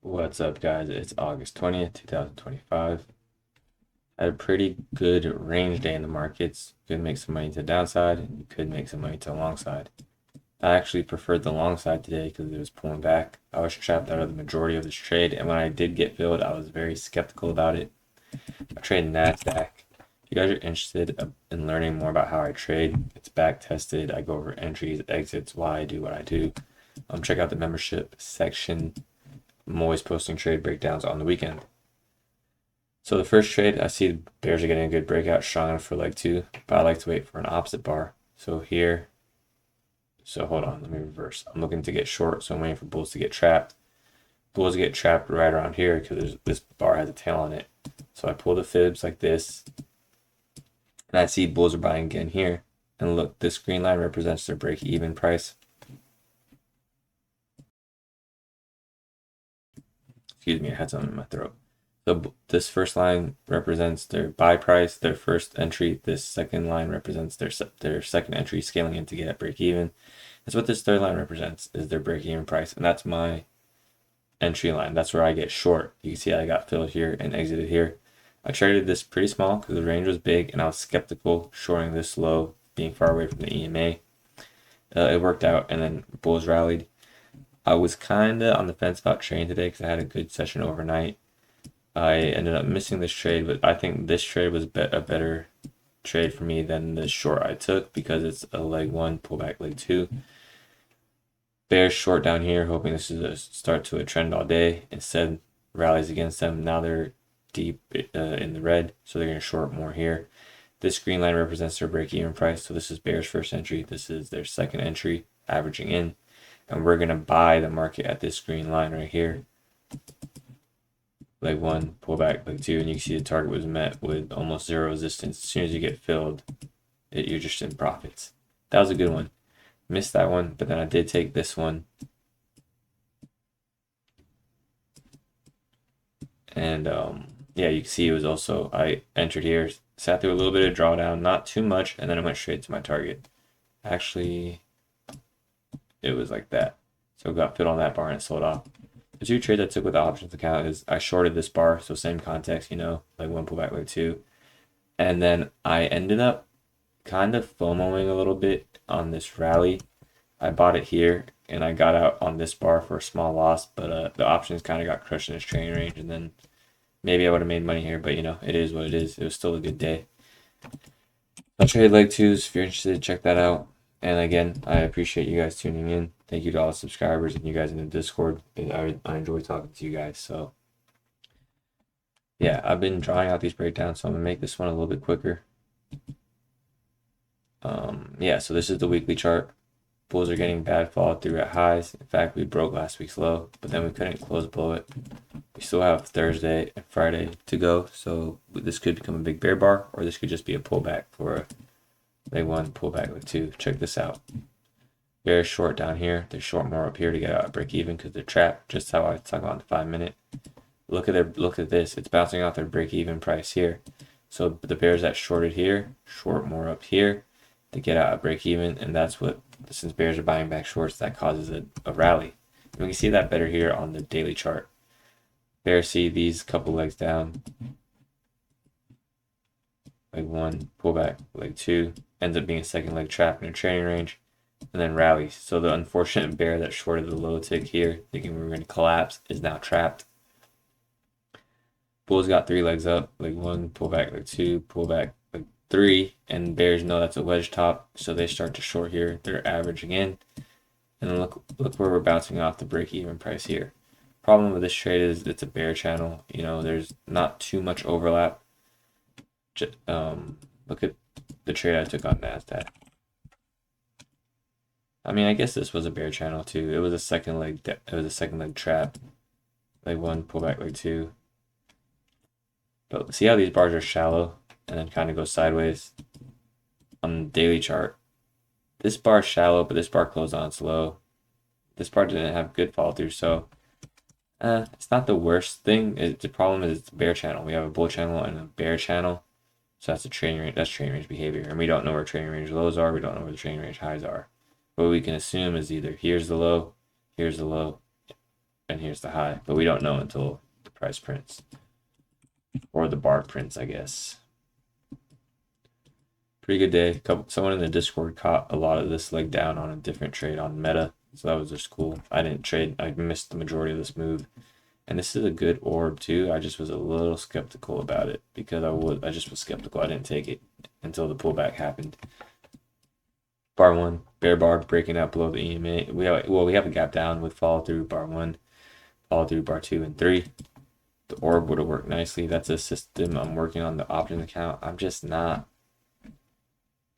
What's up, guys? It's August 20th, 2025. I had a pretty good range day in the markets. You could make some money to the downside, and you could make some money to the long side. I actually preferred the long side today because it was pulling back. I was trapped out of the majority of this trade, and when I did get filled, I was very skeptical about it. I trade NASDAQ. If you guys are interested in learning more about how I trade, it's back tested. I go over entries, exits, why I do what I do. Check out the membership section. I'm always posting trade breakdowns on the weekend. So the first trade, I see the bears are getting a good breakout, strong enough for leg two, but I like to wait for an opposite bar. So here, hold on, let me reverse. I'm looking to get short, so I'm waiting for bulls to get trapped. Bulls get trapped right around here because this bar has a tail on it. So I pull the fibs like this, and I see bulls are buying again here. And look, this green line represents their break-even price. Excuse me, I had something in my throat. So this first line represents their buy price, their first entry. This second line represents their second entry, scaling in to get at break even. That's what this third line represents, is their break even price, and that's my entry line. That's where I get short. You can see I got filled here and exited here. I traded this pretty small because the range was big, and I was skeptical shorting this low, being far away from the EMA. It worked out, and then bulls rallied. I was kind of on the fence about trading today because I had a good session overnight. I ended up missing this trade, but I think this trade was a better trade for me than the short I took because it's a leg one, pullback leg two. Bears short down here, hoping this is a start to a trend all day. Instead, rallies against them. Now they're deep in the red, so they're going to short more here. This green line represents their break-even price, so this is bears first entry. This is their second entry, averaging in. And we're going to buy the market at this green line right here. Leg one, pullback, leg two, and you can see the target was met with almost zero resistance. As soon as you get filled, you're just in profits. That was a good one. Missed that one, but then I did take this one. And yeah, you can see it was also, I entered here, sat through a little bit of drawdown, not too much, and then I went straight to my target. Actually, it was like that. So got filled on that bar and it sold off. The two trades I took with the options account is I shorted this bar, so same context, like one pullback, like two. And then I ended up kind of FOMOing a little bit on this rally. I bought it here and I got out on this bar for a small loss, but the options kind of got crushed in its trading range, and then maybe I would have made money here, but it is what it is. It was still a good day. I'll trade leg twos. If you're interested, check that out. And again, I appreciate you guys tuning in. Thank you to all the subscribers and you guys in the Discord. I enjoy talking to you guys. So yeah, I've been drawing out these breakdowns, so I'm gonna make this one a little bit quicker. Yeah, so this is the weekly chart. Bulls are getting bad follow through at highs. In fact, we broke last week's low, but then we couldn't close below it. We still have Thursday and Friday to go, so this could become a big bear bar, or this could just be a pullback for a leg one, pullback leg two. Check this out. Bears short down here. They're short more up here to get out at break even because they're trapped, just how I talk about the 5 minute. Look at this. It's bouncing off their break even price here. So the bears that shorted here, short more up here to get out at break even, and that's what, since bears are buying back shorts, that causes a rally. And we can see that better here on the daily chart. Bears see these couple legs down. Leg one, pullback, leg two, ends up being a second leg trap in a trading range, and then rallies. So the unfortunate bear that shorted the low tick here, thinking we were going to collapse, is now trapped. Bulls got three legs up, leg one, pullback, leg two, pullback, leg three, and bears know that's a wedge top, so they start to short here. They're averaging in, and look where we're bouncing off the break-even price here. Problem with this trade is it's a bear channel. There's not too much overlap. Look at the trade I took on NASDAQ. I mean, I guess this was a bear channel too. It was a second leg. It was a second leg trap. Leg one, pullback, leg two. But see how these bars are shallow and then kind of go sideways on the daily chart. This bar is shallow, but this bar closed on slow. This bar didn't have good follow through, so it's not the worst thing. The problem is it's a bear channel. We have a bull channel and a bear channel, so that's a trading range. That's trading range behavior, and we don't know where trading range lows are. We don't know where the trading range highs are. What we can assume is either here's the low, and here's the high, but we don't know until the price prints or the bar prints, I guess. Pretty good day. Someone in the Discord caught a lot of this leg down on a different trade on Meta, so that was just cool. I didn't trade. I missed the majority of this move, and this is a good orb too. I just was a little skeptical about it because I just was skeptical. I didn't take it until the pullback happened. Bar 1, bear bar breaking out below the EMA. We have a gap down with follow through bar 1, follow through bar 2 and 3. The orb would have worked nicely. That's a system I'm working on the options account. I'm just not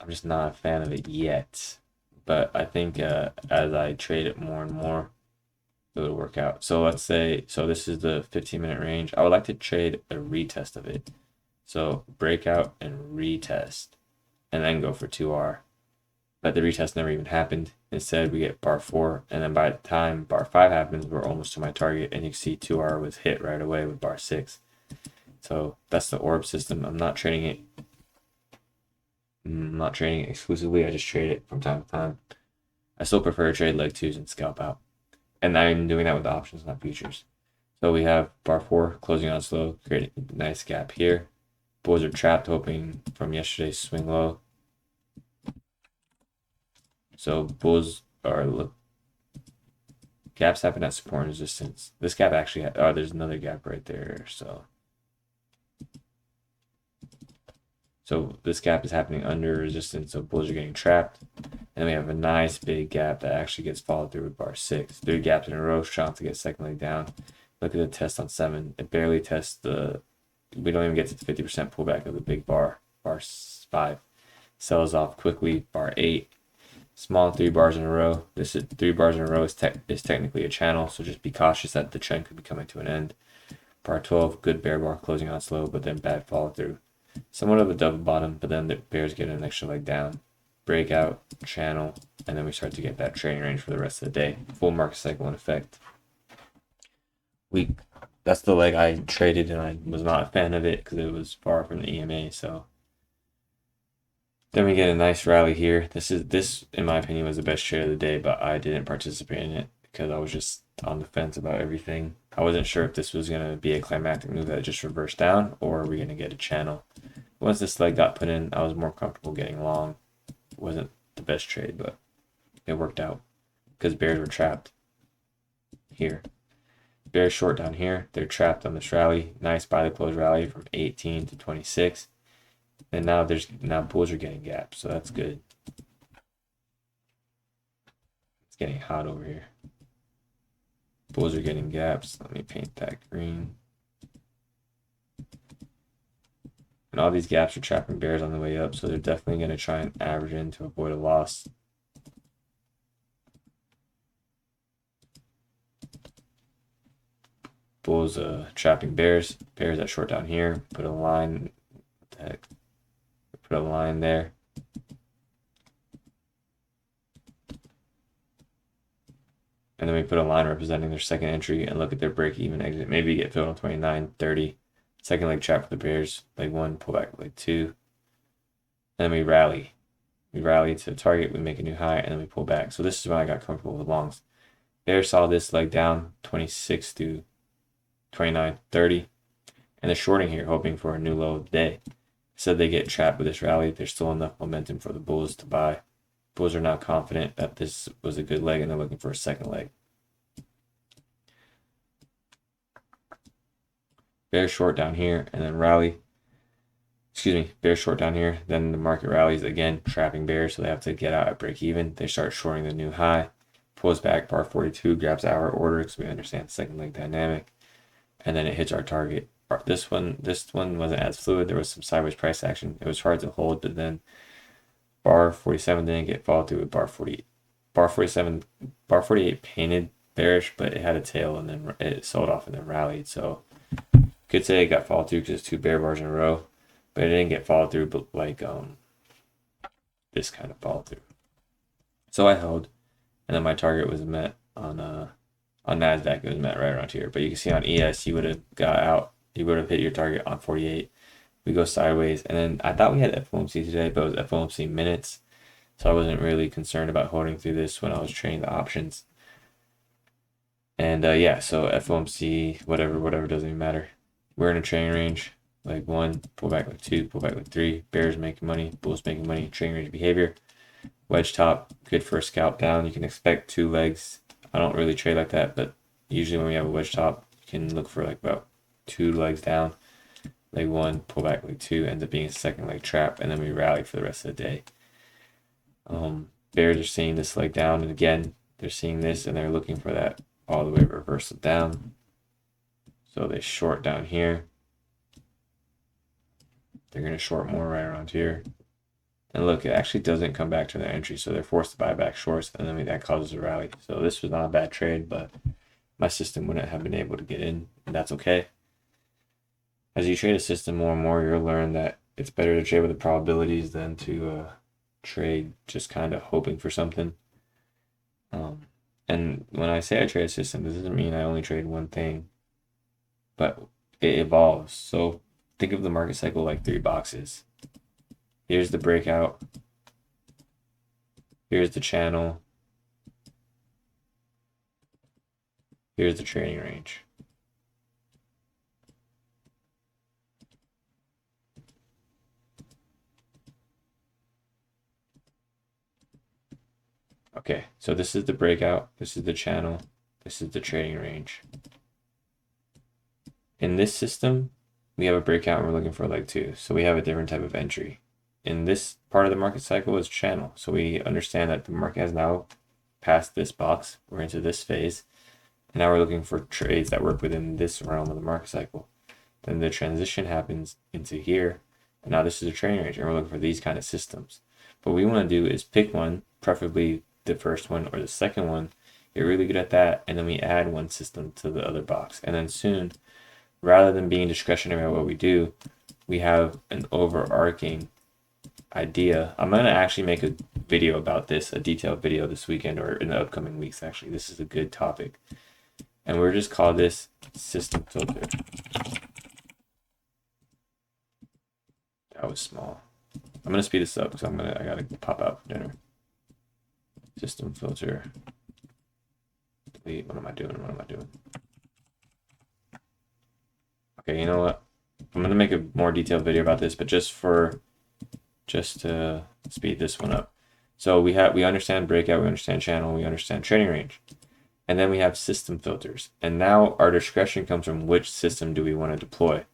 a fan of it yet. But I think as I trade it more and more, it would work out. So let's say, this is the 15-minute range. I would like to trade a retest of it. So breakout and retest, and then go for 2R. But the retest never even happened. Instead, we get bar 4, and then by the time bar 5 happens, we're almost to my target, and you can see 2R was hit right away with bar 6. So that's the orb system. I'm not trading it exclusively. I just trade it from time to time. I still prefer to trade leg 2s and scalp out. And I'm doing that with the options, not futures. So we have bar 4 closing on slow, creating a nice gap here. Bulls are trapped, hoping from yesterday's swing low. So bulls are gaps happen at support and resistance. This gap actually there's another gap right there. So this gap is happening under resistance, so bulls are getting trapped. And we have a nice big gap that actually gets followed through with bar 6. 3 gaps in a row, trying to get second leg down. Look at the test on 7. It barely tests we don't even get to the 50% pullback of the big bar. Bar 5 sells off quickly. Bar 8. Small 3 bars in a row. This is 3 bars in a row is technically a channel, so just be cautious that the trend could be coming to an end. Bar 12, good bear bar closing on slow, but then bad follow through. Somewhat of a double bottom, but then the bears get an extra leg down. Breakout, channel, and then we start to get that trading range for the rest of the day. Full market cycle in effect. That's the leg I traded, and I was not a fan of it because it was far from the EMA, so. Then we get a nice rally here. This, in my opinion, was the best trade of the day, but I didn't participate in it because I was just on the fence about everything. I wasn't sure if this was going to be a climactic move that just reversed down, or are we going to get a channel. Once this leg got put in, I was more comfortable getting long. It wasn't the best trade, but it worked out because bears were trapped here. Bears short down here. They're trapped on this rally. Nice buy the close rally from 18 to 26. And now bulls are getting gaps, so that's good. It's getting hot over here. Bulls are getting gaps. Let me paint that green. And all these gaps are trapping bears on the way up, so they're definitely going to try and average in to avoid a loss. Bulls trapping bears. Bears that short down here. Put a line. What the heck? Put a line there. And then we put a line representing their second entry and look at their break even exit. Maybe get filled on 29, 30. Second leg trap for the bears. Leg 1, pull back leg 2. And then we rally. We rally to the target, we make a new high, and then we pull back. So this is when I got comfortable with longs. Bears saw this leg down 26 to 29, 30. And they're shorting here, hoping for a new low of the day. So they get trapped with this rally. There's still enough momentum for the bulls to buy. Bulls are now confident that this was a good leg and they're looking for a second leg. Bears short down here and then rally. Bears short down here. Then the market rallies again, trapping bears, so they have to get out at break even. They start shorting the new high. Pulls back, bar 42, grabs our order because we understand the second leg dynamic. And then it hits our target. This one wasn't as fluid. There was some sideways price action. It was hard to hold, but then bar 47 didn't get followed through with bar 48. Bar 48 painted bearish, but it had a tail and then it sold off and then rallied. So could say it got followed through because it's 2 bear bars in a row, but it didn't get followed through, but like this kind of follow through. So I held, and then my target was met on NASDAQ. It was met right around here, but you can see on ES you would have got out. You would have hit your target on 48. We go sideways, and then I thought we had FOMC today, but it was FOMC minutes, so I wasn't really concerned about holding through this when I was trading the options. And yeah, so FOMC, whatever, doesn't even matter. We're in a trading range, leg 1, pull back leg 2, pull back leg 3, bears making money, bulls making money, trading range behavior. Wedge top, good for a scalp down. You can expect 2 legs. I don't really trade like that, but usually when we have a wedge top, you can look for like about 2 legs down. Leg 1, pull back leg 2, ends up being a second leg trap, and then we rally for the rest of the day. Bears are seeing this leg down, and again, they're seeing this, and they're looking for that all the way reversal down. So they short down here. They're going to short more right around here. And look, it actually doesn't come back to their entry, so they're forced to buy back shorts, and then that causes a rally. So this was not a bad trade, but my system wouldn't have been able to get in, and that's okay. As you trade a system more and more, you'll learn that it's better to trade with the probabilities than to trade just kind of hoping for something. And when I say I trade a system, this doesn't mean I only trade one thing, but it evolves. So think of the market cycle like 3 boxes. Here's the breakout. Here's the channel. Here's the trading range. Okay, so this is the breakout, this is the channel, this is the trading range. In this system, we have a breakout and we're looking for leg 2, so we have a different type of entry. In this part of the market cycle is channel, so we understand that the market has now passed this box, we're into this phase, and now we're looking for trades that work within this realm of the market cycle. Then the transition happens into here, and now this is a trading range, and we're looking for these kind of systems. What we want to do is pick one, preferably the first one or the second one, get really good at that, and then we add one system to the other box. And then soon, rather than being discretionary about what we do, we have an overarching idea. I'm going to actually make a video about this, a detailed video this weekend or in the upcoming weeks. Actually, this is a good topic. And we're just call this system filter. That was small. I'm going to speed this up because I got to pop out for dinner. System filter. Delete. What am I doing? Okay, you know what? I'm gonna make a more detailed video about this, but just to speed this one up. So we understand breakout, we understand channel, we understand trading range, and then we have system filters. And now our discretion comes from which system do we want to deploy.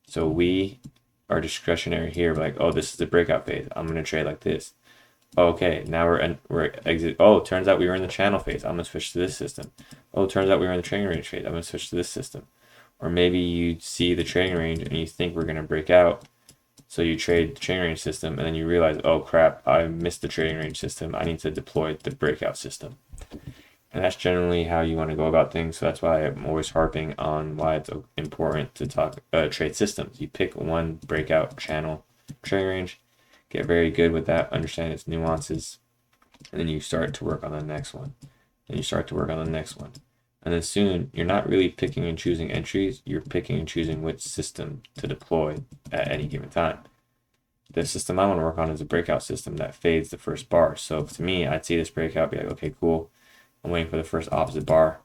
So we are discretionary here, like, oh, this is the breakout phase. I'm gonna trade like this. Okay, now we're exit. Oh, turns out we were in the channel phase. I'm gonna switch to this system. Oh, turns out we were in the trading range phase. I'm gonna switch to this system. Or maybe you see the trading range and you think we're gonna break out, so you trade the trading range system, and then you realize, oh crap, I missed the trading range system. I need to deploy the breakout system. And that's generally how you want to go about things. So that's why I'm always harping on why it's important to trade systems. You pick one breakout, channel, trading range. Get very good with that, understand its nuances, and then you start to work on the next one. And you start to work on the next one. And then soon, you're not really picking and choosing entries, you're picking and choosing which system to deploy at any given time. The system I want to work on is a breakout system that fades the first bar. So to me, I'd see this breakout, be like, okay, cool. I'm waiting for the first opposite bar.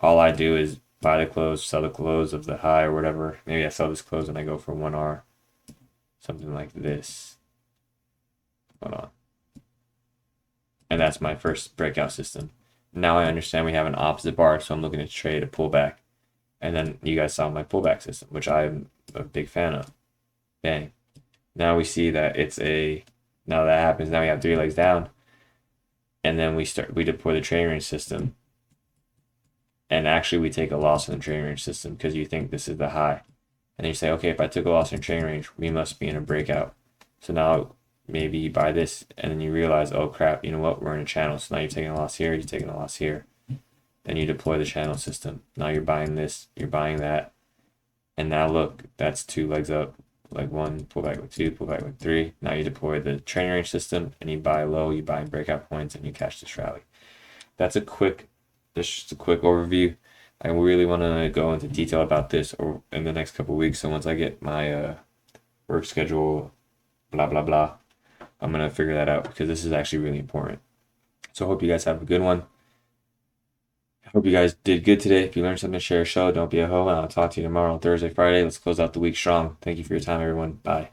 All I do is buy the close, sell the close of the high or whatever. Maybe I sell this close and I go for 1R. Something like this. Hold on. And that's my first breakout system. Now I understand we have an opposite bar, so I'm looking to trade a pullback. And then you guys saw my pullback system, which I'm a big fan of. Bang. Now we see that now that happens, now we have 3 legs down. And then we deploy the trading range system. And actually we take a loss in the trading range system because you think this is the high. And then you say, okay, if I took a loss in trading range, we must be in a breakout. So now maybe you buy this and then you realize, oh crap, you know what, we're in a channel. So now you're taking a loss here, you're taking a loss here. Then you deploy the channel system. Now you're buying this, you're buying that. And now look, that's 2 legs up. Leg 1, pull back leg 2, pull back leg 3. Now you deploy the trading range system and you buy low, you buy breakout points, and you catch this rally. That's just a quick overview. I really want to go into detail about this in the next couple of weeks. So once I get my work schedule, blah, blah, blah, I'm going to figure that out because this is actually really important. So I hope you guys have a good one. Hope you guys did good today. If you learned something, share a show. Don't be a hoe. And I'll talk to you tomorrow on Thursday, Friday. Let's close out the week strong. Thank you for your time, everyone. Bye.